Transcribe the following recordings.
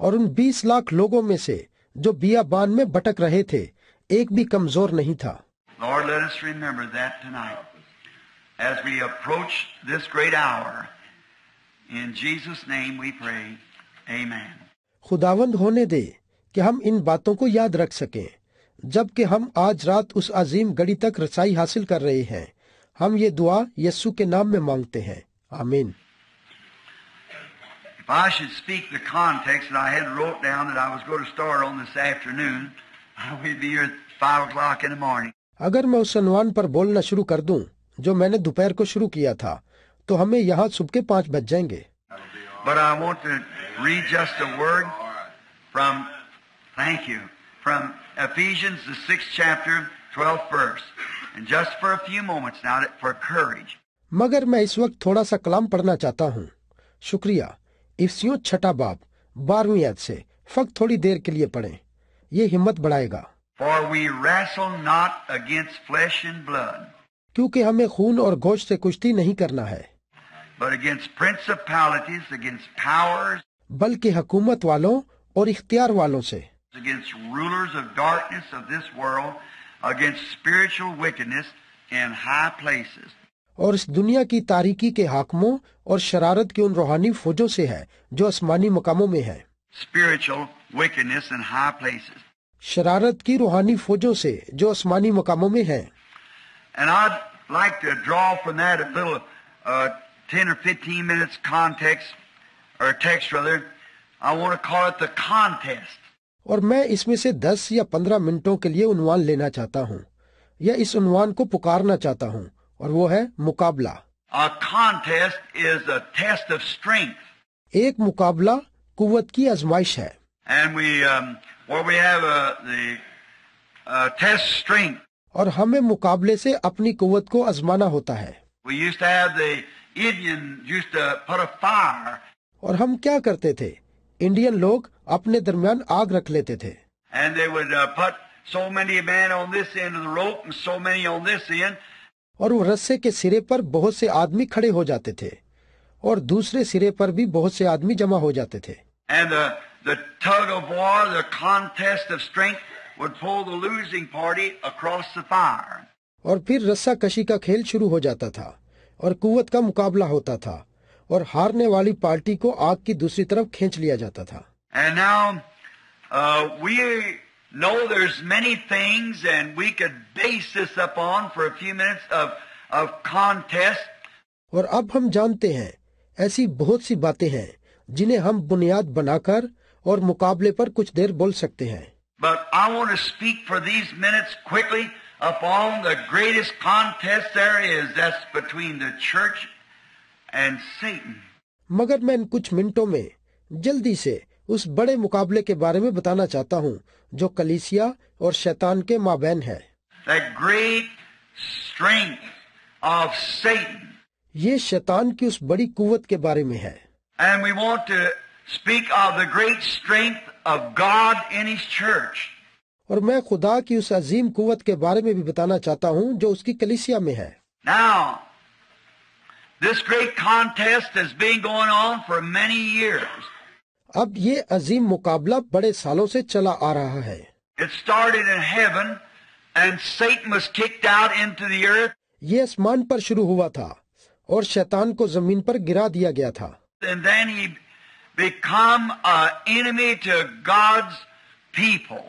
और उन 20 लाख लोगों में से जो बियाबान में भटक रहे थे, एक भी कमजोर नहीं था। Lord, let us remember that tonight as we approach this great hour. In Jesus' name we pray. Amen. खुदावंद होने दे कि हम इन बातों को याद रख सकें जबकि हम आज रात उस अजीम घड़ी तक रसाई हासिल कर रहे हैं। हम ये दुआ यीशु के नाम में मांगते हैं, आमीन। If I should speak the context that I had wrote down that I was going to start on this afternoon, we'd be here at 5 o'clock in the morning. अगर मैं उस अनुमान पर बोलना शुरू कर दूं जो मैंने दोपहर को शुरू किया था, तो हमें यहाँ सुबह के 5 बज जाएंगे। But I want to read just a word from, thank you, from Ephesians, the 6th chapter, 12th verse. And just for a few moments now, for courage. मगर मैं इस वक्त थोड़ा सा कलाम पढ़ना चाहता हूँ। शुक्रिया। इफ्सियों 6 बाब 12वीं आयत से फक्त थोड़ी देर के लिए पढ़ें, ये हिम्मत बढ़ाएगा। For we wrestle not against flesh and blood, क्योंकि हमें खून और गोश्त से कुश्ती नहीं करना है, but against principalities, against powers, बल्कि हुकूमत वालों और इख्तियार वालों से, against rulers of darkness of this world, against spiritual wickedness in high places. और इस दुनिया की तारीकी के हाकिमों और शरारत की उन रूहानी फौजों से है जो आसमानी मकामों में है। Spiritual wickedness in high places. शरारत की रूहानी फौजों से जो आसमानी मकामों में है। And I'd like to draw from that a little 10 or 15 minutes context, or text rather. I want to call it the contest. और मैं इसमें से 10 या 15 मिनटों के लिए उन्वान लेना चाहता हूँ, या इस उन्वान को पुकारना चाहता हूँ, और वो है मुकाबला। A contest is a test of strength. एक मुकाबला कुव्वत की आजमाइश है। And where we have the test strength. और हमें मुकाबले से अपनी कुव्वत को आजमाना होता है। We used to have the Indians used to put a fire. और हम क्या करते थे? इंडियन लोग अपने दरमियान आग रख लेते थे। And they would put so many men on this end of the rope and so many on this end. और वो रस्से के सिरे पर बहुत से आदमी खड़े हो जाते थे और दूसरे सिरे पर भी बहुत से आदमी जमा हो जाते थे। And the tug of war, the contest of strength would pull the losing party across the fire. और फिर रस्सा कशी का खेल शुरू हो जाता था और कुव्वत का मुकाबला होता था और हारने वाली पार्टी को आग की दूसरी तरफ खींच लिया जाता था। And now we know there's many things, and we could base this upon for a few minutes of contest. और अब हम जानते हैं ऐसी बहुत सी बातें हैं जिन्हें हम बुनियाद बनाकर और मुकाबले पर कुछ देर बोल सकते हैं। But I want to speak for these minutes quickly upon the greatest contest there is. That's between the church and Satan. मगर मैं इन कुछ मिनटों में जल्दी से उस बड़े मुकाबले के बारे में बताना चाहता हूँ जो कलीसिया और शैतान के माबैन है। That great strength of Satan. ये शैतान की उस बड़ी कुव्वत के बारे में है। And we want to speak of the great strength of God in His church. और मैं खुदा की उस अजीम कुव्वत के बारे में भी बताना चाहता हूँ जो उसकी कलीसिया में है। Now, this great contest has been going on for many years. अब ये अजीम मुकाबला बड़े सालों से चला आ रहा है। It started in heaven, and Satan was kicked out into the earth. ये आसमान पर शुरू हुआ था और शैतान को जमीन पर गिरा दिया गया था। And then he become an enemy to God's people.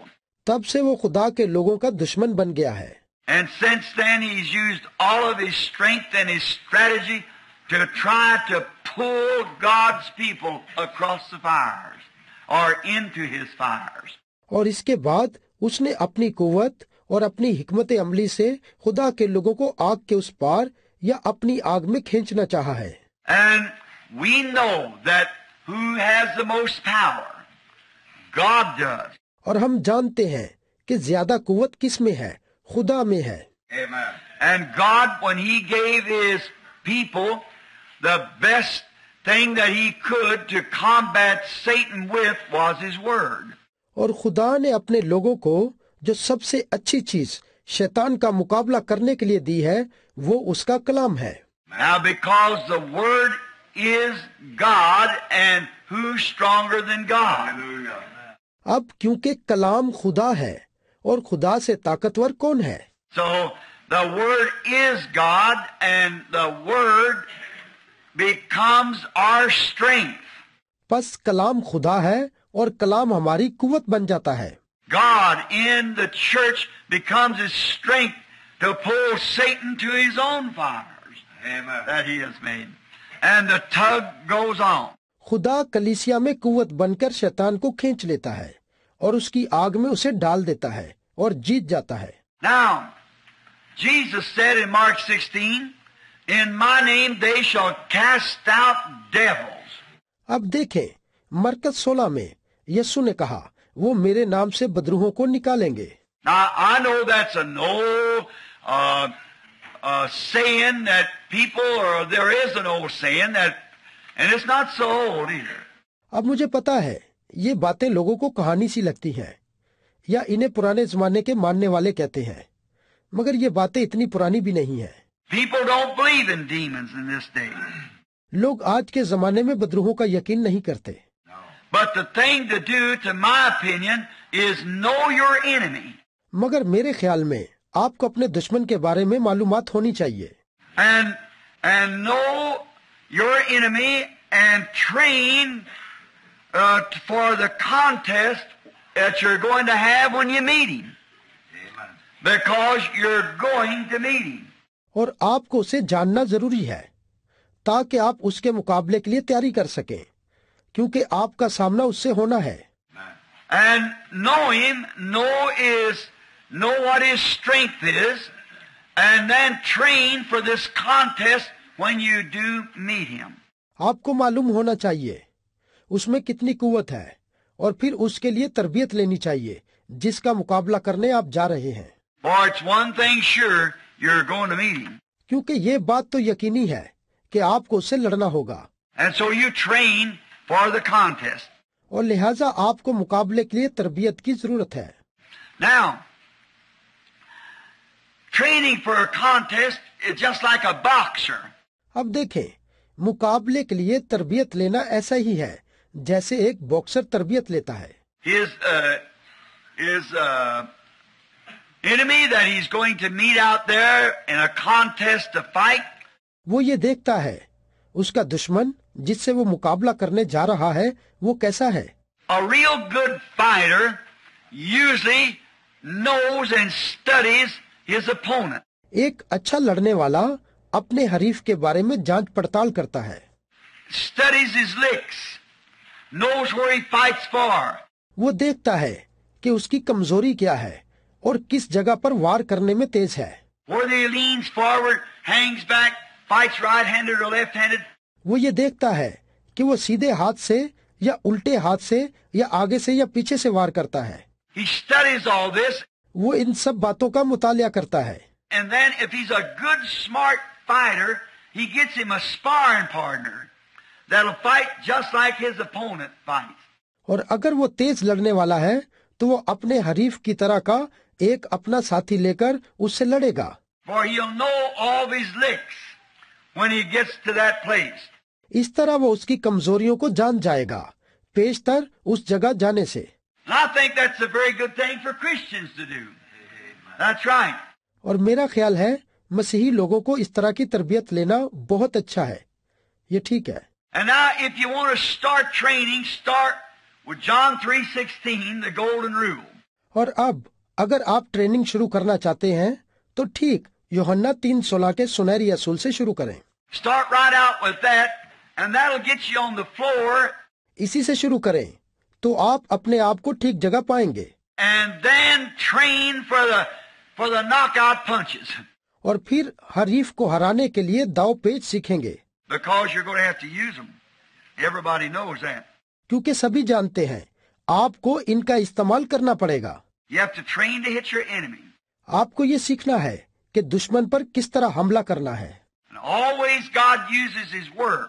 तब से वो खुदा के लोगों का दुश्मन बन गया है। And since then he's used all of his strength and his strategy to try to pull God's people across the fires or into his fires. और इसके बाद उसने अपनी कुव्वत और अपनी हिकमत अमली से खुदा के लोगों को आग के उस पार या अपनी आग में खींचना चाहा है। And we know that who has the most power? God does. और हम जानते हैं कि ज्यादा कुव्वत किस में है? खुदा में है। Amen. And God, when He gave His people the best thing that He could to combat Satan with was His Word. और खुदा ने अपने लोगों को जो सबसे अच्छी चीज शैतान का मुकाबला करने के लिए दी है वो उसका कलाम है। Now, because the Word is God, and who's stronger than God? अब क्योंकि कलाम खुदा है और खुदा से ताकतवर कौन है? So the Word is God, and the Word becomes our strength. बस कलाम खुदा है और कलाम हमारी कुव्वत बन जाता है। God in the church becomes His strength to pull Satan to his own fires. Amen. That He has made. And the tug goes on. खुदा कलीसिया में कुव्वत बनकर शैतान को खींच लेता है और उसकी आग में उसे डाल देता है और जीत जाता है। Now, Jesus said in Mark 16, "In my name they shall cast out devils." अब देखें, मरकज 16 में यीशु ने कहा, वो मेरे नाम से बदरूहों को निकालेंगे। Now, I know that's an old saying that people, or there is an old saying that, and it's not so old either. अब मुझे पता है, ये बातें लोगों को कहानी सी लगती हैं या इन्हें पुराने जमाने के मानने वाले कहते हैं, मगर ये बातें इतनी पुरानी भी नहीं है। People don't believe in demons in this day. लोग आज के जमाने में बदरूहों का यकीन नहीं करते। But the thing to do, to my opinion, is know your enemy. मगर मेरे ख्याल में आपको अपने दुश्मन के बारे में मालूमात होनी चाहिए। And know your enemy and train for the contest that you're going to have when you meet him. Because you're going to meet him. और आपको उसे जानना जरूरी है ताकि आप उसके मुकाबले के लिए तैयारी कर सकें, क्योंकि आपका सामना उससे होना है। And know him, know what his strength is, and then train for this contest when you do meet him. आपको मालूम होना चाहिए उसमें कितनी कुव्वत है और फिर उसके लिए तरबियत लेनी चाहिए जिसका मुकाबला करने आप जा रहे हैं। For it's one thing sure, you're going to meet him. क्योंकि ये बात तो यकीनी है कि आपको उससे लड़ना होगा। And so you train for the contest. और लिहाजा आपको मुकाबले के लिए तरबियत की जरूरत है। Now, training for a contest is just like a boxer. अब देखें, मुकाबले के लिए तरबियत लेना ऐसा ही है जैसे एक बॉक्सर तरबियत लेता है। His enemy that he's going to meet out there in a contest to fight. वो ये देखता है उसका दुश्मन जिससे वो मुकाबला करने जा रहा है वो कैसा है। A real good fighter usually knows and studies his opponent. एक अच्छा लड़ने वाला अपने हरीफ के बारे में जांच पड़ताल करता है। Studies his licks, knows where he fights for. वो देखता है कि उसकी कमजोरी क्या है और किस जगह पर वार करने में तेज है। Whether he leans forward, hangs back, fights right-handed or left-handed. वो ये देखता है कि वो सीधे हाथ से या उल्टे हाथ से या आगे से या पीछे से वार करता है। He studies all this. वो इन सब बातों का मुतालिया करता है। And then if he's a good, smart fighter, he gets him a sparring partner that'll fight just like his opponent fights. और अगर वो तेज लड़ने वाला है तो वो अपने हरीफ की तरह का एक अपना साथी लेकर उससे लड़ेगा। For he'll know all of his licks when he gets to that place. इस तरह वो उसकी कमजोरियों को जान जाएगा पेशतर उस जगह जाने से। And I think that's a very good thing for Christians to do. That's right. और मेरा ख्याल है मसीही लोगों को इस तरह की तरबियत लेना बहुत अच्छा है। ये ठीक है। And now if you want to start training, start with John 3:16, the golden rule. और अब अगर आप ट्रेनिंग शुरू करना चाहते हैं तो ठीक यूहन्ना 3:16 के सुनहरी असूल से शुरू करें। Start right out with that, and that'll get you on the floor. इसी से शुरू करें तो आप अपने आप को ठीक जगह पाएंगे। And then train for the knockout punches. और फिर हरीफ को हराने के लिए दाव पेच सीखेंगे। Because you're going to have to use them. Everybody knows that. क्योंकि सभी जानते हैं आपको इनका इस्तेमाल करना पड़ेगा। You have to train to hit your enemy. आपको ये सीखना है कि दुश्मन पर किस तरह हमला करना है। And always God uses His word.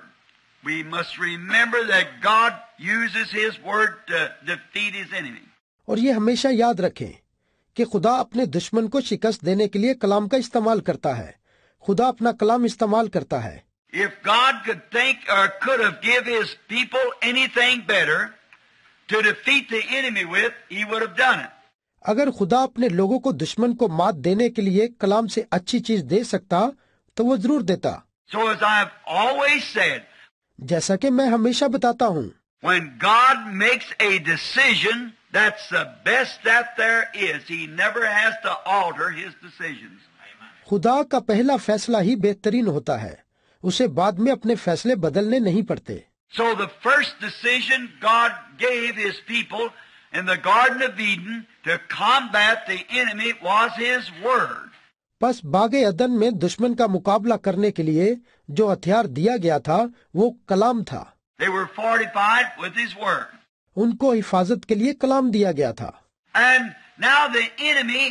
We must remember that God uses His word to defeat His enemy. और ये हमेशा याद रखें कि खुदा अपने दुश्मन को शिकस्त देने के लिए कलाम का इस्तेमाल करता है। खुदा अपना कलाम इस्तेमाल करता है। If God could think or could have give His people anything better to defeat the enemy with, He would have done it. अगर खुदा अपने लोगों को दुश्मन को मात देने के लिए कलाम से अच्छी चीज दे सकता तो वो जरूर देता। So as I've always said, जैसा कि मैं हमेशा बताता हूँ, when God makes a decision, that's the best that there is. He never has to alter His decisions. खुदा का पहला फैसला ही बेहतरीन होता है, उसे बाद में अपने फैसले बदलने नहीं पड़ते। So the first decision God gave His people in the Garden of Eden to combat the enemy was His Word. बस बागे अदन में दुश्मन का मुकाबला करने के लिए जो हथियार दिया गया था वो कलाम था। They were fortified with His Word. उनको हिफाजत के लिए कलाम दिया गया था। And now the enemy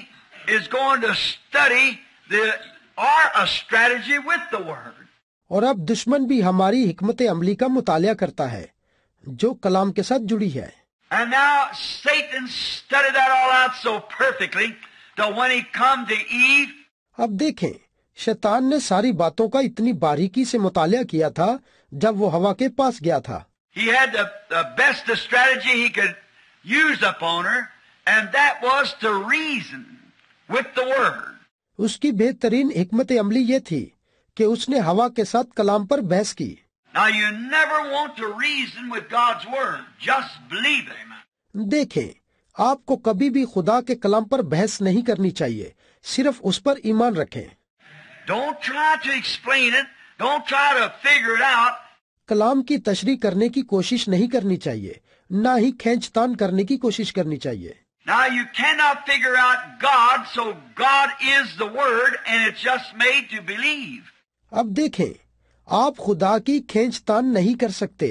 is going to study a strategy with the Word. और अब दुश्मन भी हमारी हिकमत अमली का मुतालिया करता है जो कलाम के साथ जुड़ी है। And now Satan studied that all out so perfectly that when he come to Eve, अब देखें, शैतान ने सारी बातों का इतनी बारीकी से मुतालिया किया था जब वो हवा के पास गया था। he had the best strategy he could use upon her, and that was to reason with the Word. उसकी बेहतरीन हिकमत अमली ये थी कि उसने हवा के साथ कलाम पर बहस की। Now you never want to reason with God's Word. Just believe it. देखें, आपको कभी भी खुदा के कलाम पर बहस नहीं करनी चाहिए, सिर्फ उस पर ईमान रखें। Don't try to explain it. Don't try to figure it out. कलाम की तशरीह करने की कोशिश नहीं करनी चाहिए, ना ही खींचतान करने की कोशिश करनी चाहिए। Now you cannot figure out God, so God is the Word, and it's just made to believe. अब देखें, आप खुदा की खींचतान नहीं कर सकते।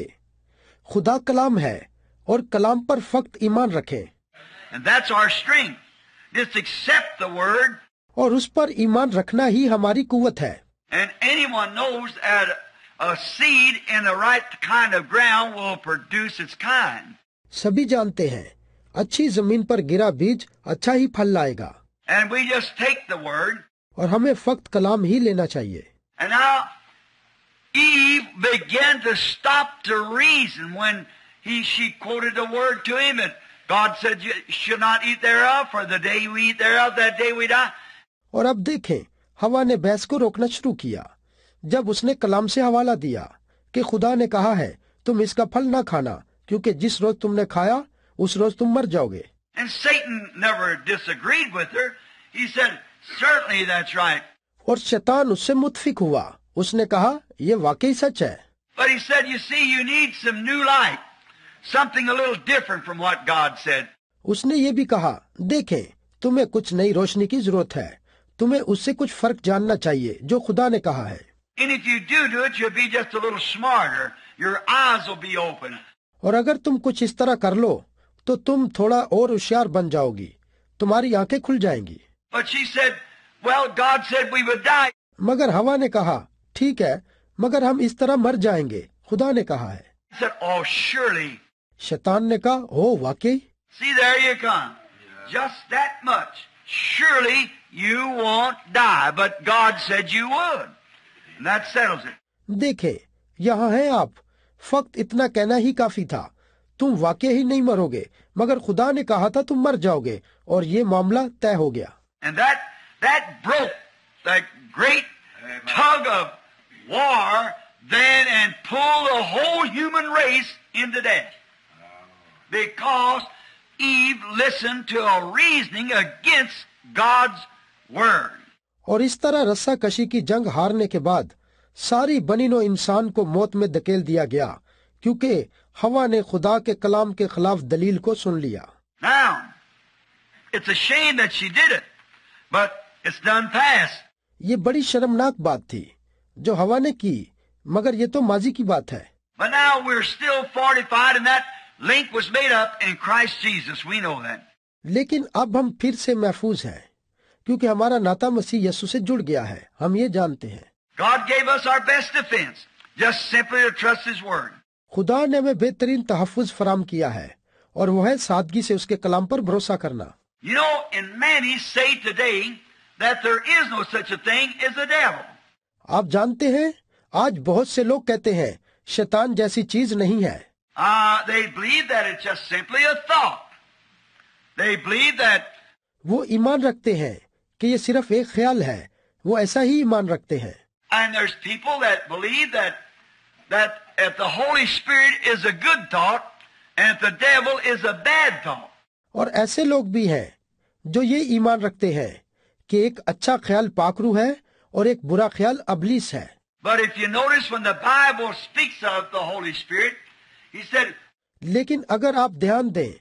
खुदा कलाम है और कलाम पर फक्त ईमान रखें। And that's our strength. Just accept the Word. और उस पर ईमान रखना ही हमारी कुव्वत है। And anyone knows that a seed in the right kind of ground will produce its kind. सभी जानते हैं, अच्छी जमीन पर गिरा बीज अच्छा ही फल लाएगा। And we just take the Word. और हमें फक्त कलाम ही लेना चाहिए। And now Eve began to stop to reason when she quoted the Word to him, and God said, "You should not eat thereof, for the day we eat thereof, that day we die." और अब देखें, हवा ने बहस को रोकना शुरू किया जब उसने कलाम से हवाला दिया कि खुदा ने कहा है तुम इसका फल ना खाना, क्योंकि जिस रोज तुमने खाया उस रोज तुम मर जाओगे। And Satan never disagreed with her. He said, "Certainly that's right." और शैतान उससे मुत्फिक हुआ, उसने कहा ये वाकई सच है। But he said, "You see, you need some new light, something a little different from what God said." उसने ये भी कहा, देखें, तुम्हें कुछ नई रोशनी की जरूरत है, तुम्हें उससे कुछ फर्क जानना चाहिए जो खुदा ने कहा है। And if you do it, you'll be just a little smarter. Your eyes will be open. और अगर तुम कुछ इस तरह कर लो तो तुम थोड़ा और होशियार बन जाओगी, तुम्हारी आंखें खुल जाएंगी। But she said, "Well, God said we would die." मगर हवा ने कहा, ठीक है, मगर हम इस तरह मर जाएंगे, खुदा ने कहा है। He said, "Oh, surely." शैतान ने कहा, ओ वाकई। See, there you come. Just that much. Surely you won't die, but God said you would. And that settles it. देखे, यहाँ है आप, फक्त इतना कहना ही काफी था, तुम वाकई ही नहीं मरोगे, मगर खुदा ने कहा था तुम मर जाओगे, और ये मामला तय हो गया। And that broke that great tug of war then and pulled the whole human race into death. Because Eve listened to a reasoning against God's word. और इस तरह रस्सा कशी की जंग हारने के बाद सारी बनीनो इंसान को मौत में धकेल दिया गया, क्योंकि हवा ने खुदा के कलाम के खिलाफ दलील को सुन लिया। Now, it's a shame that she did it, but it's done past. ये बड़ी शर्मनाक बात थी जो हवा ने की, मगर ये तो माजी की बात है। But now we're still fortified, and that link was made up in Christ Jesus. We know that. लेकिन अब हम फिर से महफूज हैं, क्योंकि हमारा नाता मसीह यीशु से जुड़ गया है, हम ये जानते हैं। God gave us our best defense, just simply to trust His word. खुदा ने हमें बेहतरीन तहफ़्फ़ुज़ फराम किया है, और वो है सादगी से उसके कलाम पर भरोसा करना। You know, and many say today that there is no such a thing as a devil. आप जानते हैं, आज बहुत से लोग कहते हैं शैतान जैसी चीज नहीं है। They believe that it's just simply a thought. They believe that वो ईमान रखते हैं कि ये सिर्फ एक ख्याल है, वो ऐसा ही ईमान रखते हैं। and there's people that believe that if the Holy Spirit is a good thought and if the devil is a bad thought. और ऐसे लोग भी हैं जो ये ईमान रखते हैं कि एक अच्छा ख्याल पाकरू है और एक बुरा ख्याल अबलीस है। But if you notice when the Bible speaks of the Holy Spirit, he said, लेकिन अगर आप ध्यान दें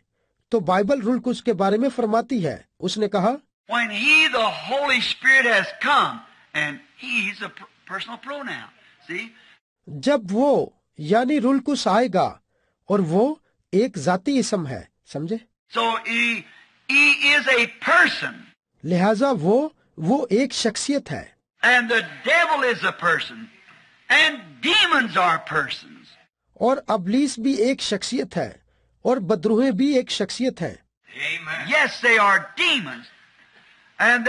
तो बाइबल रुल्कुस के बारे में फरमाती है, उसने कहा when he, the Holy Spirit, has come, and he's a personal pronoun. See? जब वो यानी रुल्कुस आएगा और वो एक जाती इसम है, समझे? So he is a person. लिहाजा वो एक शख्सियत है। And the devil is a person. And demons are persons. और अबलीस भी एक शख्सियत है और बदरूहें भी एक शख्सियत है। Amen. Yes, they are demons. And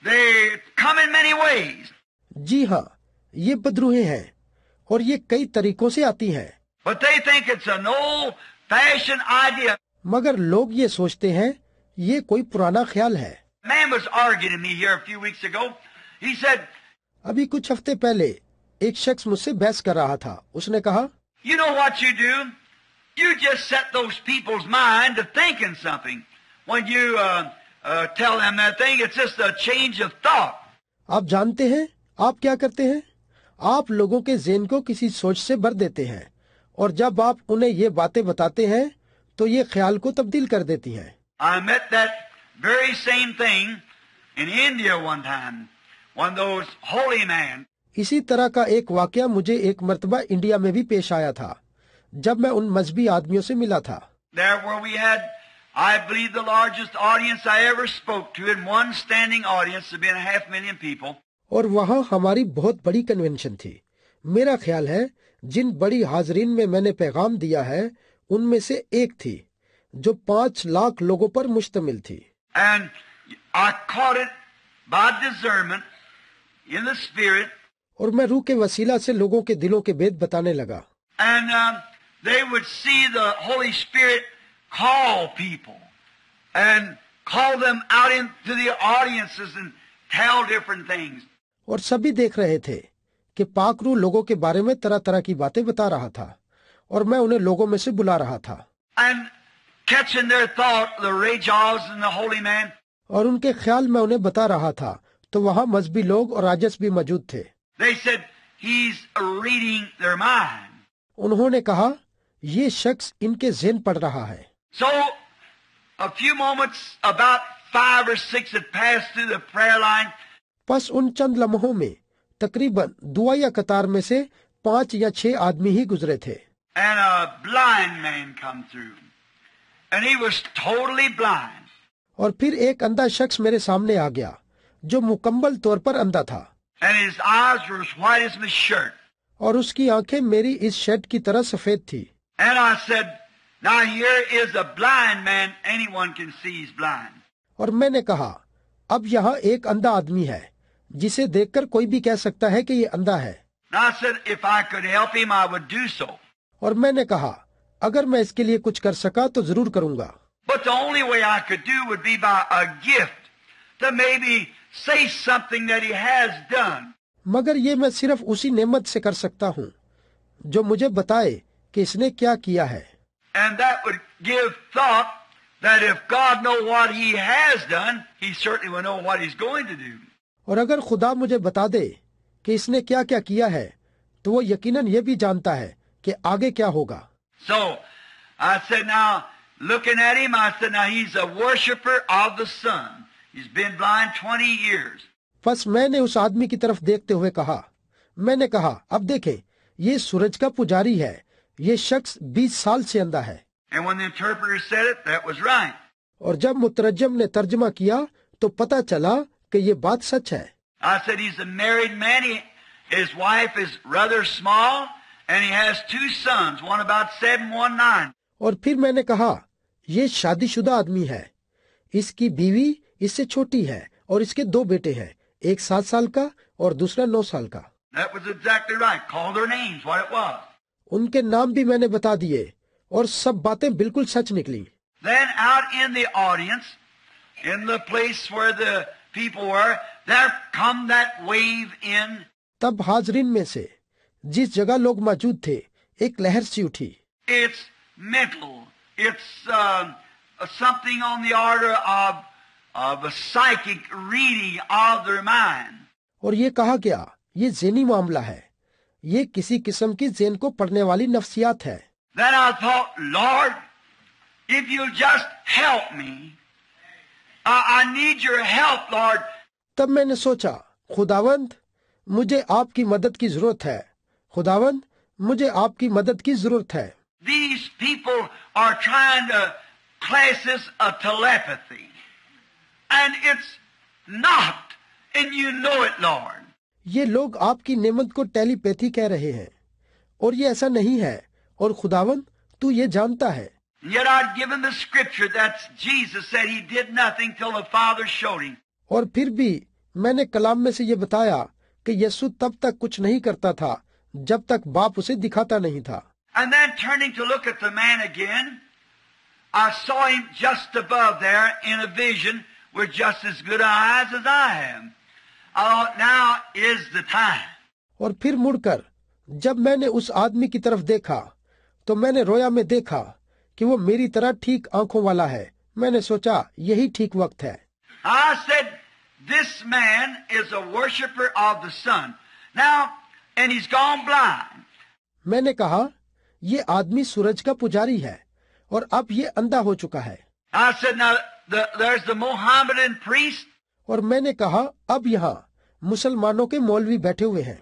they come in many ways. जी हाँ, ये बदरूहें हैं और ये कई तरीकों से आती हैं। But they think it's an old-fashioned idea. मगर लोग ये सोचते हैं ये कोई पुराना ख्याल है। Man was arguing with me here a few weeks ago. He said, अभी कुछ हफ्ते पहले एक शख्स मुझसे बहस कर रहा था। उसने कहा, you know what you do? You just set those people's mind to thinking something. When you tell them that thing, it's just a change of thought. आप जानते हैं आप क्या करते हैं? आप लोगों के ज़हन को किसी सोच से भर देते हैं और जब आप उन्हें ये बातें बताते हैं तो ये ख्याल को तब्दील कर देती हैं। I met that very same thing in India one time. One of those holy men. इसी तरह का एक वाकया मुझे एक मर्तबा इंडिया में भी पेश आया था जब मैं उन मजहबी आदमियों से मिला था। There where we had, I believe, the largest audience I ever spoke to, in one standing audience of being 500,000 people. और वहाँ हमारी बहुत बड़ी कन्वेंशन थी। मेरा ख्याल है जिन बड़ी हाजरीन में मैंने पैगाम दिया है उनमें से एक थी जो 5 लाख लोगों पर मुश्तमिल थी। And I caught it by discernment in the spirit. और मैं रूह के वसीला से लोगों के दिलों के भेद बताने लगा। And they would see the Holy Spirit call people and call them out into the audiences and tell different things. और सभी देख रहे थे कि पाकरू लोगों के बारे में तरह तरह की बातें बता रहा था और मैं उन्हें लोगों में से बुला रहा था। And catching their thought, the Rajas and the holy man. और उनके ख्याल में उन्हें बता रहा था तो वहाँ मजहबी लोग और राजस भी मौजूद थे। They said, he's reading their mind. उन्होंने कहा ये शख्स इनके ज़हन पढ़ रहा है। So a few moments, about 5 or 6 had passed through the prayer line. बस उन चंद लम्हों में तकरीबन दुआ या कतार में से 5 या 6 आदमी ही गुजरे थे। And a blind man come through. And he was totally blind. और फिर एक अंधा शख्स मेरे सामने आ गया जो मुकम्मल तौर पर अंधा था। And his eyes were as white as my shirt. और उसकी आंखें मेरी इस शर्ट की तरह सफेद थी। And I said, now here is a blind man. Anyone can see he's blind. और मैंने कहा अब यहाँ एक अंधा आदमी है जिसे देखकर कोई भी कह सकता है कि ये अंधा है। And I said, if I could help him, I would do so. और मैंने कहा अगर मैं इसके लिए कुछ कर सका तो जरूर करूंगा। But the only way I could do would be by a gift to maybe say something that he has done. मगर ये मैं सिर्फ उसी नेमत से कर सकता हूँ जो मुझे बताए कि इसने क्या किया है। And that would give thought that if God know what he has done, he certainly will know what he's going to do. और अगर खुदा मुझे बता दे कि इसने क्या क्या किया है तो वो यकीनन ये भी जानता है कि आगे क्या होगा। So I said, now looking at him, I said, now he's a worshipper of the sun. He's been blind 20 years. बस मैंने उस आदमी की तरफ देखते हुए कहा, मैंने कहा अब देखें ये सूरज का पुजारी है, ये शख्स 20 साल से अंधा है। And when the interpreter said it, that was right. और जब मुतरज्जम ने तर्जमा किया तो पता चला कि ये बात सच है। I said he's a married man. His wife is rather small, and he has 2 sons, one about 7, one 9. और फिर मैंने कहा ये शादीशुदा आदमी है, इसकी बीवी इससे छोटी है और इसके 2 बेटे हैं, एक 7 साल का और दूसरा 9 साल का। That was exactly right. Call their names, what it was. उनके नाम भी मैंने बता दिए और सब बातें बिल्कुल सच निकली। Then out in the audience, in the place where the people were, there come that wave in. तब हाजरीन में से जिस जगह लोग मौजूद थे एक लहर सी उठी। It's mental. It's something on the order of a psychic reading of their mind. और ये कहा गया ये ज़हनी मामला है, ये किसी किस्म की ज़हन को पढ़ने वाली नफ्सियात है। Then I thought, Lord, if you'll just help me, I need your help, Lord. तब मैंने सोचा, खुदावंद मुझे आपकी मदद की जरूरत है, खुदावंद मुझे आपकी मदद की जरूरत है। These people are trying to class this a telepathy, and it's not, and you know it, Lord. ये लोग आपकी नेमत को टेलीपैथी कह रहे हैं और ये ऐसा नहीं है और खुदावंद तू ये जानता है। Yet I'd given the scripture that Jesus said he did nothing till the Father showed him. और फिर भी मैंने कलाम में से ये बताया कि यीशु तब तक कुछ नहीं करता था जब तक बाप उसे दिखाता नहीं था। And then turning to look at the man again, I saw him just above there in a vision with just as good eyes as I have. I thought, now is the time. और फिर मुड़कर जब मैंने उस आदमी की तरफ देखा तो मैंने रोया में देखा कि वो मेरी तरह ठीक आंखों वाला है। मैंने सोचा यही ठीक वक्त है। I said, this man is a worshipper of the sun. Now, and he's gone blind. मैंने कहा ये आदमी सूरज का पुजारी है और अब ये अंधा हो चुका है। I said, now there's the Mohammedan priest. और मैंने कहा अब यहाँ मुसलमानों के मौलवी बैठे हुए हैं।